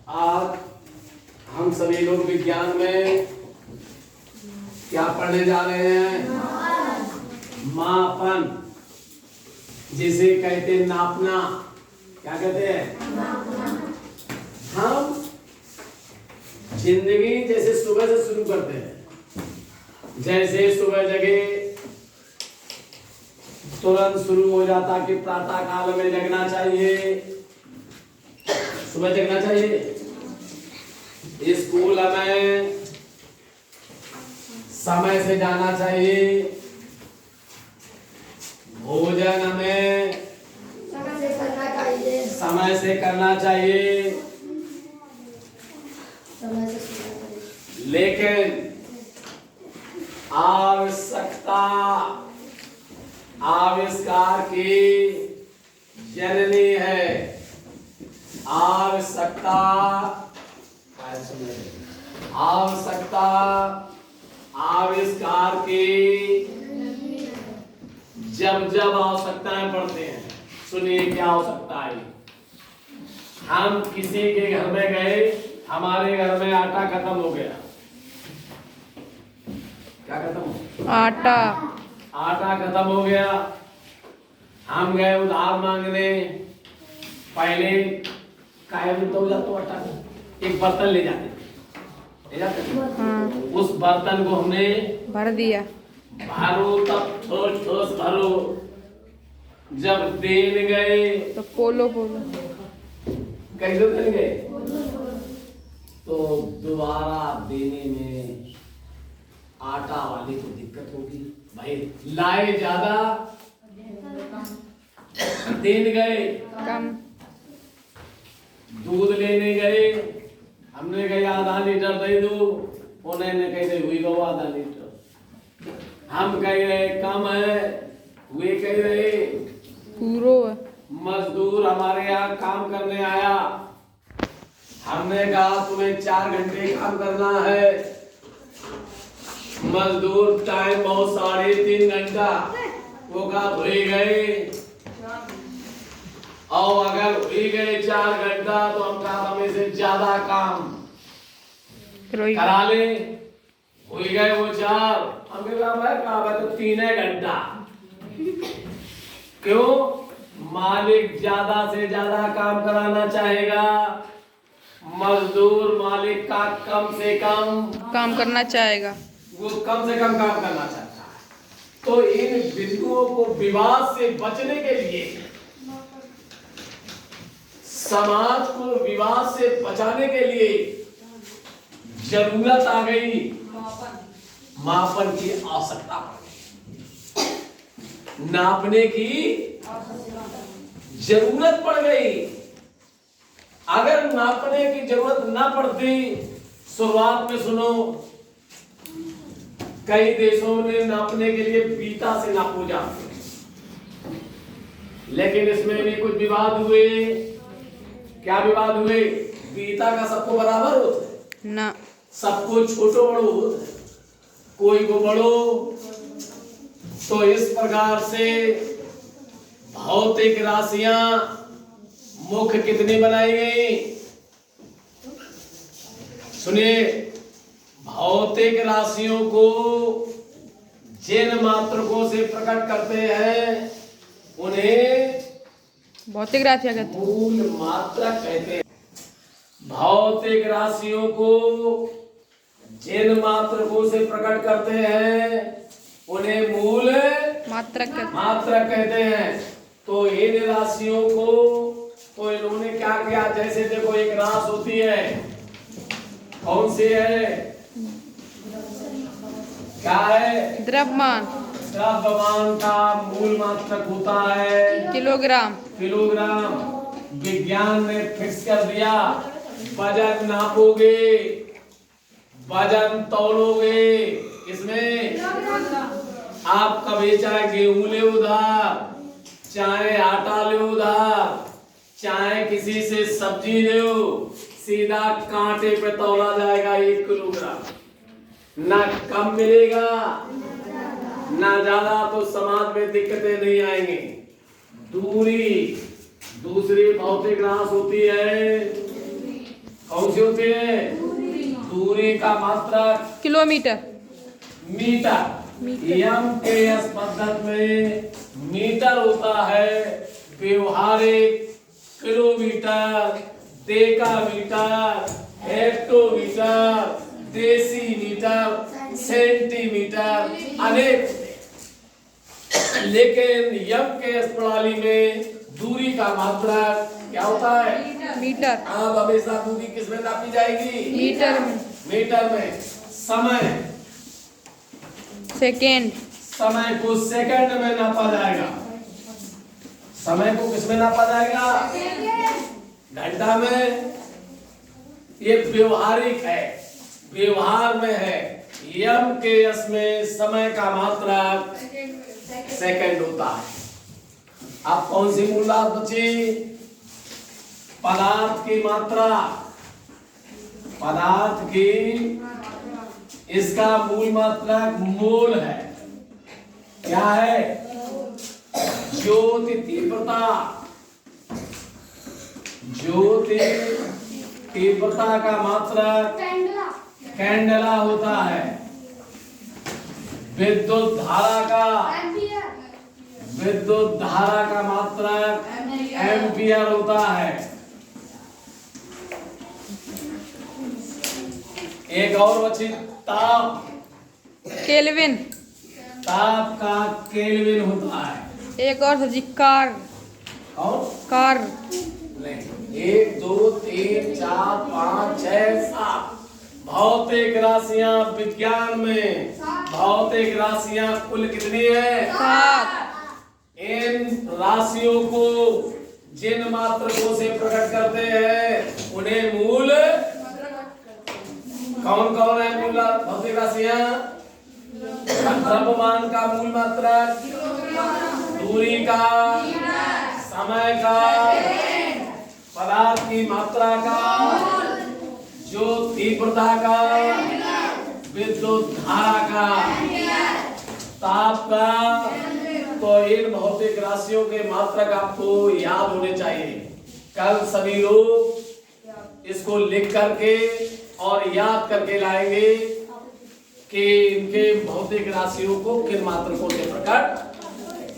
आज हम सभी लोग विज्ञान में क्या पढ़ने जा रहे हैं? मापन, जिसे कहते हैं नापना। क्या कहते हैं? हम जिंदगी जैसे सुबह से शुरू करते हैं। जैसे सुबह जगे तुरंत शुरू हो जाता कि प्रातः काल में जगना चाहिए, सुबह जगना चाहिए। स्कूल में समय से जाना चाहिए। भोजन हमें समय से करना चाहिए। लेकिन आवश्यकता आविष्कार की जननी है। आवश्यकता आविष्कार की जब जब आवश्यकताएं पड़ती हैं। सुनिए क्या आवश्यकता है। हम किसी के घर में गए, हमारे घर में आटा खत्म हो गया। क्या खत्म हो? आटा खत्म हो गया। हम गए उधार मांगने। पहले कायम तो आटा एक बर्तन ले जाते थे। उस बर्तन को हमने भर दिया। भरो तब ठोस ठोस भरो। जब देन गए तो पोलो कैसे देन गए तो दोबारा देने में आटा वाले को दिक्कत होगी। भाई लाए ज्यादा, देन गए कम। दूध लेने गए, हमने कहा आधा लीटर दे दो, उन्होंने कहते हुई गो आधा लीटर। हम कह रहे कम है, वे कह रहे पूरो है। मजदूर हमारे यहाँ काम करने आया, हमने कहा तुम्हें 4 घंटे काम करना है। मजदूर टाइम बहुत 3.5 घंटा, वो कहा धोई गए। और अगर हुई गए 4 घंटा तो हम कहा हमें से ज्यादा काम करा ले। हुई गए वो 4, हमने कहा तो 3 घंटा। क्यों? मालिक ज्यादा से ज्यादा काम कराना चाहेगा, मजदूर मालिक का कम से कम काम करना चाहेगा। वो कम से कम काम करना चाहता है। तो इन बिंदुओं को विवाद से बचने के लिए, समाज को विवाद से बचाने के लिए जरूरत आ गई, मापन की आवश्यकता पड़ गई, नापने की जरूरत पड़ गई। अगर नापने की जरूरत ना पड़ती, शुरुआत में सुनो, कई देशों में नापने के लिए बीता से नापो जाते, लेकिन इसमें भी कुछ विवाद हुए। क्या विवाद हुए? बीता का सबको बराबर होता है ना, सबको छोटो बड़ो होता है, कोई को बड़ो। तो इस प्रकार से भौतिक राशियां मुख्य कितनी बनाई गई? सुनिए, भौतिक राशियों को जिन मात्रकों से प्रकट करते हैं उन्हें भौतिक राशियां कहते हैं। मूल मात्रक कहते हैं। भौतिक राशियों को जिन मात्रकों से प्रकट करते हैं उन्हें मूल मात्रक कहते हैं। तो इन राशियों को तो इन्होंने क्या किया? जैसे देखो एक राशि होती है, कौन सी है? क्या है? द्रव्यमान। द्रव्यमान का मूल मात्रक होता है किलोग्राम। विज्ञान ने फिक्स कर दिया। वजन नापोगे, वजन तौलोगे, इसमें आप कभी चाहे गेहूं ले उधार, चाहे आटा ले उधार, चाहे किसी से सब्जी ले, सीधा कांटे पे तौला जाएगा 1 किलोग्राम। ना कम मिलेगा ना ज्यादा, तो समाज में दिक्कतें नहीं आएंगी। दूरी दूसरी भौतिक राशि होती है, कौन सी होती है? दूरी का मात्रक किलोमीटर। मीटर। यम के एस पद्धति में मीटर होता है व्यवहारिक kilometre, decametre, hectometre, decimetre, centimetre अनेक। लेकिन यम के एस प्रणाली में दूरी का मात्रक क्या होता है? मीटर। अब हमेशा दूरी किसमें नापी जाएगी? मीटर में। मीटर में। समय सेकेंड। समय को सेकंड में नापा जाएगा। समय को किसमें नापा जाएगा? घंटा में। ये व्यवहारिक है, व्यवहार में है। यम के एस में समय का मात्रक सेकंड होता है। अब कौन सी मूल बात बची? पदार्थ की मात्रा। पदार्थ की, इसका मूल मात्रक मोल है। क्या है? ज्योति तीव्रता। ज्योति तीव्रता का मात्रक कैंडला होता है। विद्युत धारा का मात्रक एम्पियर होता है। एक और बची ताप। केल्विन। ताप का केल्विन होता है। एक और सब्जी कार। और कार। 1 2 3 4 5 6 7 भौतिक राशियां विज्ञान में। भौतिक राशियां कुल कितनी है? 7। इन राशियों को जिन मात्रकों से प्रकट करते हैं उन्हें मूल। कौन कौन है मूल भौतिक राशियां? द्रव्यमान का मूल मात्रक, दूरी का, समय का, पदार्थ की मात्रा का, जो तीव्रता का, विद्युत धारा का, ताप का। तो इन भौतिक राशियों के मात्रक आपको याद होने चाहिए। कल सभी लोग इसको लिख करके और याद करके लाएंगे कि इनके भौतिक राशियों को किन मात्रकों से प्रकट